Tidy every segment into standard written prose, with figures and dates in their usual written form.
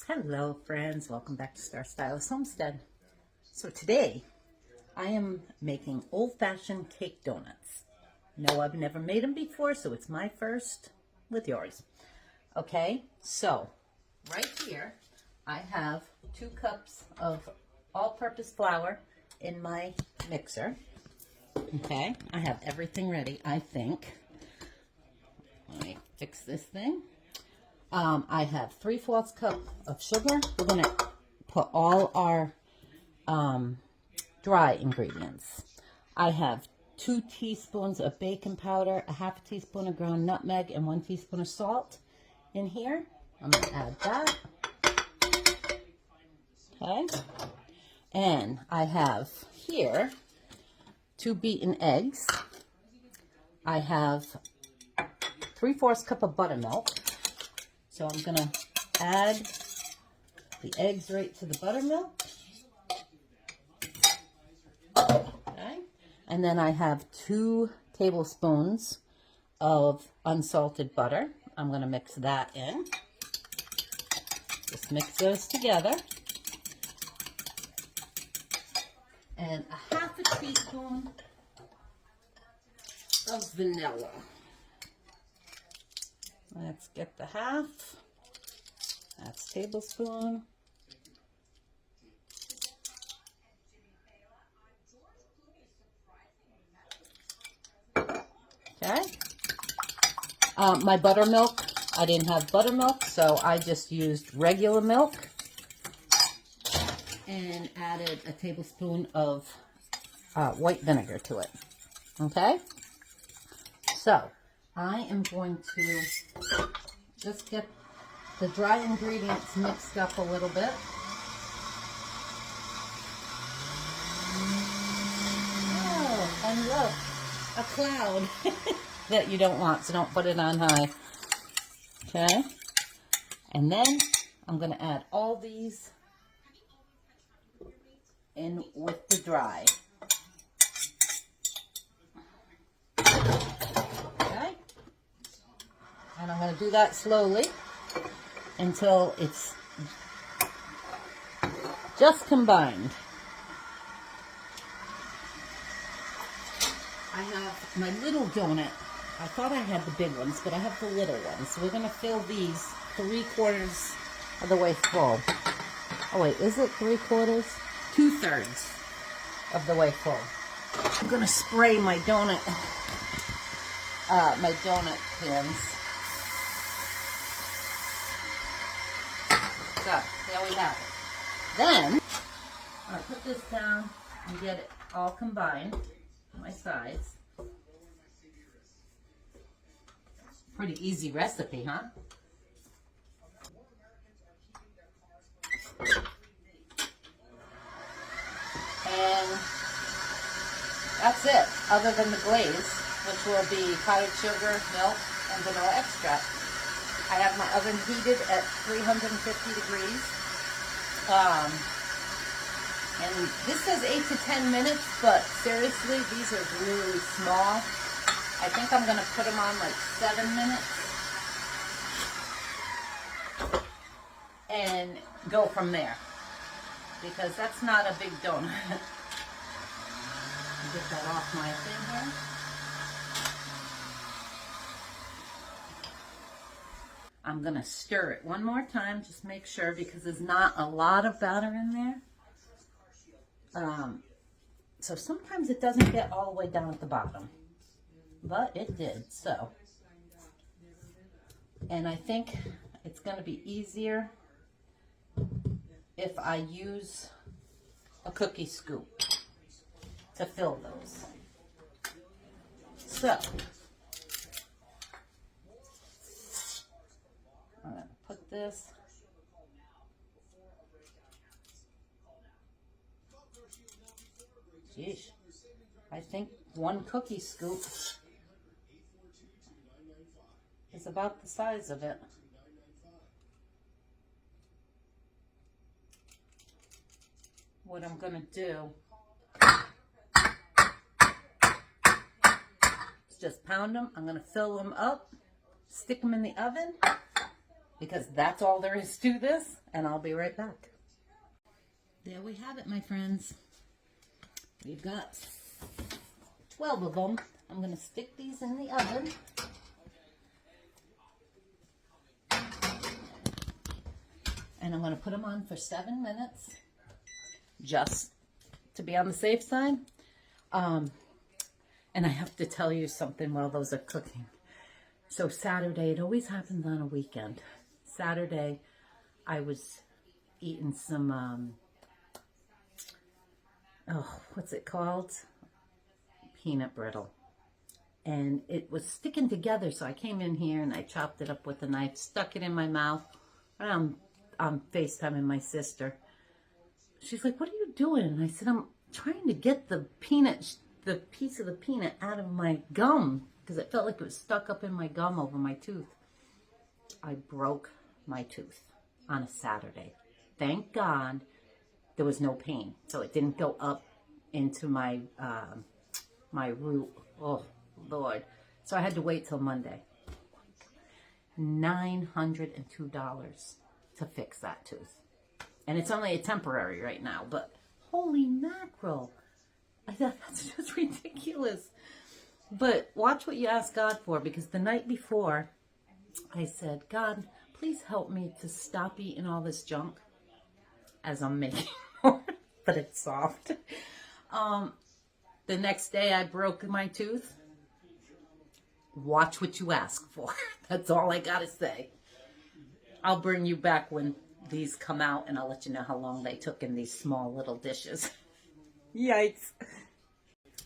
Hello friends, welcome back to Star Stylist Homestead. So today I am making old-fashioned cake donuts. No, I've never made them before, so it's my first with yours. Okay, so right here I have 2 cups of all-purpose flour in my mixer. Okay, I have everything ready, I think. Let me fix this thing. I have 3/4 cup of sugar. We're going to put all our dry ingredients. I have 2 teaspoons of baking powder, a 1/2 teaspoon of ground nutmeg, and 1 teaspoon of salt in here. I'm going to add that. Okay. And I have here 2 beaten eggs. I have 3/4 cup of buttermilk. So I'm going to add the eggs right to the buttermilk. Okay. And then I have 2 tablespoons of unsalted butter. I'm going to mix that in. Just mix those together. And a 1/2 teaspoon of vanilla. Let's get the 1/2. That's tablespoon. Okay. My buttermilk, I didn't have buttermilk, so I just used regular milk and added a tablespoon of white vinegar to it. Okay. So I am going to just get the dry ingredients mixed up a little bit. Oh, and look, a cloud that you don't want, so don't put it on high. Okay, and then I'm going to add all these in with the dry. And I'm going to do that slowly until it's just combined. I have my little donut. I thought I had the big ones, but I have the little ones. So we're going to fill these 3/4 of the way full. Oh wait, is it 3/4? 2/3 of the way full. I'm going to spray my donut pins. So, there we have it. Then, I'm going to put this down and get it all combined on my sides. Pretty easy recipe, huh? And that's it, other than the glaze, which will be powdered sugar, milk, and vanilla extract. I have my oven heated at 350 degrees. And this says 8 to 10 minutes, but seriously, these are really small. I think I'm going to put them on like 7 minutes. And go from there. Because that's not a big donut. Get that off my thing here. I'm going to stir it one more time, just make sure, because there's not a lot of batter in there. So sometimes it doesn't get all the way down at the bottom, but it did, so. And I think it's going to be easier if I use a cookie scoop to fill those. So, I'm going to put this Geesh. I think 1 cookie scoop is about the size of it. What I'm going to do is just pound them. I'm going to fill them up, stick them in the oven. because that's all there is to this, and I'll be right back. There we have it, my friends. We've got 12 of them. I'm going to stick these in the oven. And I'm going to put them on for 7 minutes, just to be on the safe side. And I have to tell you something while those are cooking. So Saturday, it always happens on a weekend. Saturday, I was eating some, what's it called? Peanut brittle. And it was sticking together, so I came in here and I chopped it up with a knife, stuck it in my mouth. I'm FaceTiming my sister. She's like, "What are you doing?" And I said, "I'm trying to get the piece of the peanut out of my gum, because it felt like it was stuck up in my gum over my tooth." I broke my tooth on a Saturday. Thank God there was no pain, so it didn't go up into my my root. Oh Lord! So I had to wait till Monday. $902 to fix that tooth, and it's only a temporary right now. But holy mackerel! I thought that's just ridiculous. But watch what you ask God for, because the night before, I said, "God, please help me to stop eating all this junk as I'm making more," but it's soft. The next day I broke my tooth. Watch what you ask for. That's all I gotta say. I'll bring you back when these come out, and I'll let you know how long they took in these small little dishes. Yikes.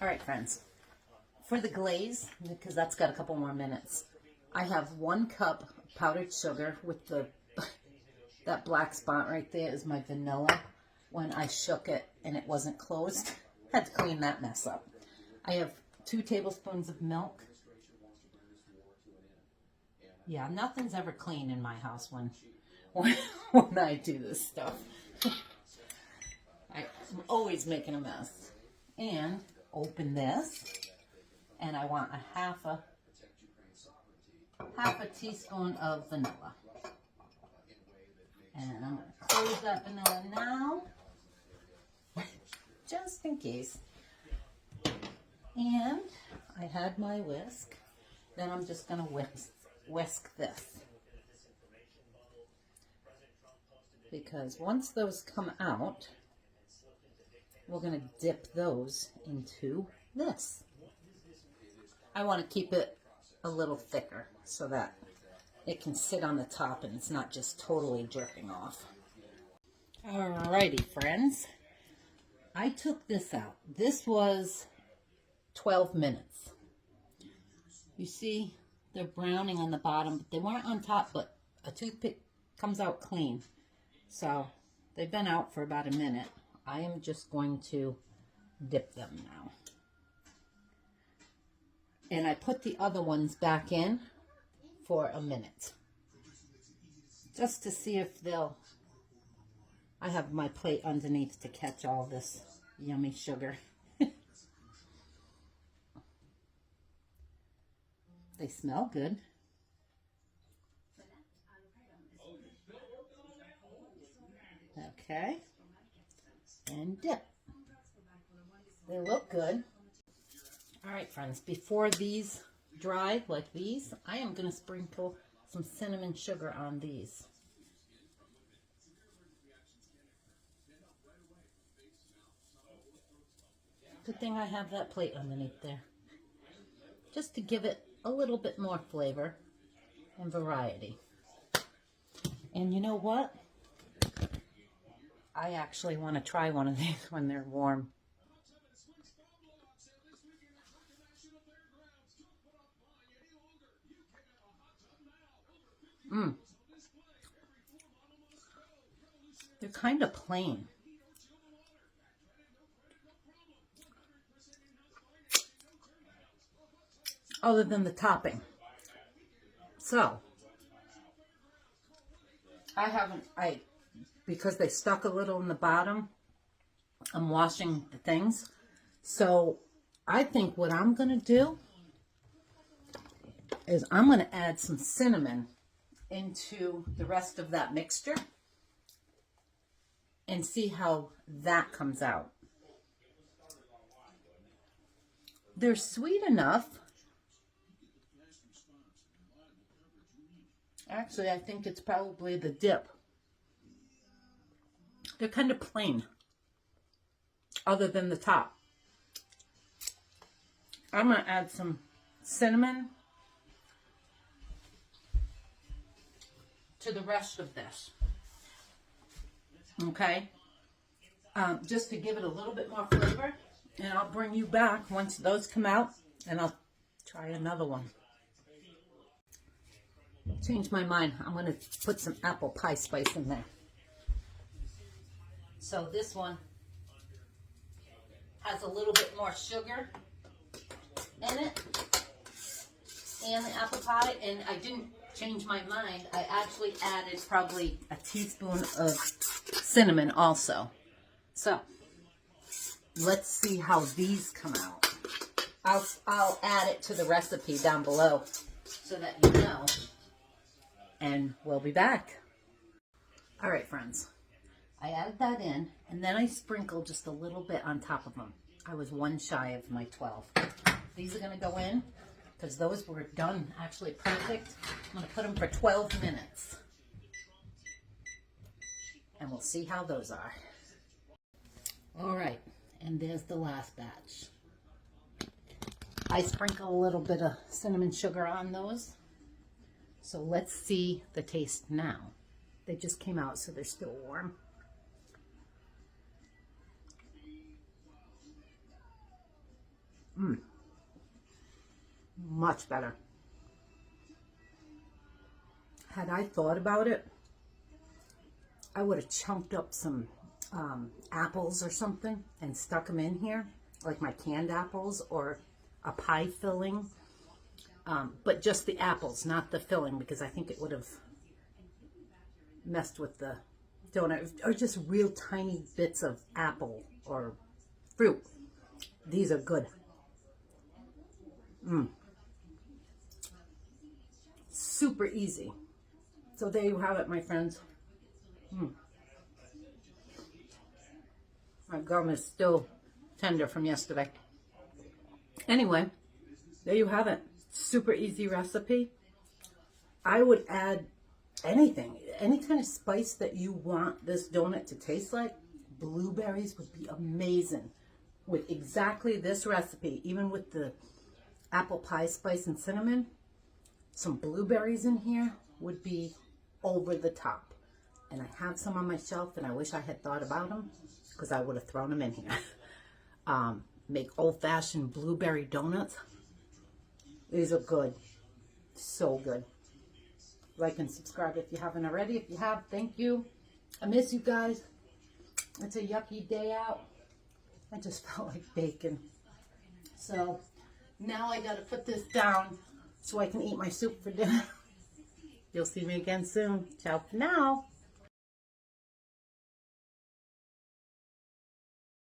All right, friends. For the glaze, because that's got a couple more minutes, I have 1 cup powdered sugar with that black spot right there is my vanilla. When I shook it and it wasn't closed, had to clean that mess up. I have 2 tablespoons of milk. Yeah, nothing's ever clean in my house when I do this stuff. I'm always making a mess. And open this, and I want a half a teaspoon of vanilla. And I'm going to close that vanilla now, just in case. And I had my whisk. Then I'm just going to whisk this, because once those come out, we're going to dip those into this. I want to keep it a little thicker so that it can sit on the top and it's not just totally dripping off. Alrighty, friends. I took this out. This was 12 minutes. You see, they're browning on the bottom, but they weren't on top, but a toothpick comes out clean. So they've been out for about a minute. I am just going to dip them now. And I put the other ones back in for a minute, just to see if they'll, I have my plate underneath to catch all this yummy sugar. They smell good. Okay. And dip. They look good. All right, friends, before these dry like these, I am going to sprinkle some cinnamon sugar on these. Good thing I have that plate underneath there, just to give it a little bit more flavor and variety. And you know what? I actually want to try one of these when they're warm. They're kind of plain. Other than the topping. So, because they stuck a little in the bottom, I'm washing the things. So, I think what I'm going to do is I'm going to add some cinnamon into the rest of that mixture and see how that comes out. They're sweet enough. Actually, I think it's probably the dip. They're kind of plain, other than the top. I'm going to add some cinnamon to the rest of this. Okay? Just to give it a little bit more flavor. And I'll bring you back once those come out, and I'll try another one. Change my mind. I'm going to put some apple pie spice in there. So this one has a little bit more sugar in it, and the apple pie, and I didn't change my mind. I actually added probably a teaspoon of cinnamon also. So let's see how these come out. I'll add it to the recipe down below so that you know, and we'll be back. All right, friends. I added that in, and then I sprinkled just a little bit on top of them. I was one shy of my 12. These are going to go in because those were done actually perfect. I'm going to put them for 12 minutes. And we'll see how those are. All right, and there's the last batch. I sprinkle a little bit of cinnamon sugar on those. So let's see the taste now. They just came out, so they're still warm. Much better. Had I thought about it, I would have chunked up some apples or something and stuck them in here, like my canned apples or a pie filling, but just the apples, not the filling, because I think it would have messed with the donut, or just real tiny bits of apple or fruit. These are good. Super easy. So there you have it, my friends. My gum is still tender from yesterday. Anyway, there you have it. Super easy recipe. I would add anything, any kind of spice that you want this donut to taste like. Blueberries would be amazing with exactly this recipe, even with the apple pie spice and cinnamon. Some blueberries in here would be over the top. And I have some on my shelf, and I wish I had thought about them, because I would have thrown them in here. Make old-fashioned blueberry donuts. These are good. So good. Like and subscribe if you haven't already. If you have, thank you. I miss you guys. It's a yucky day out. I just felt like bacon. So now I got to put this down so I can eat my soup for dinner. You'll see me again soon. Ciao for now.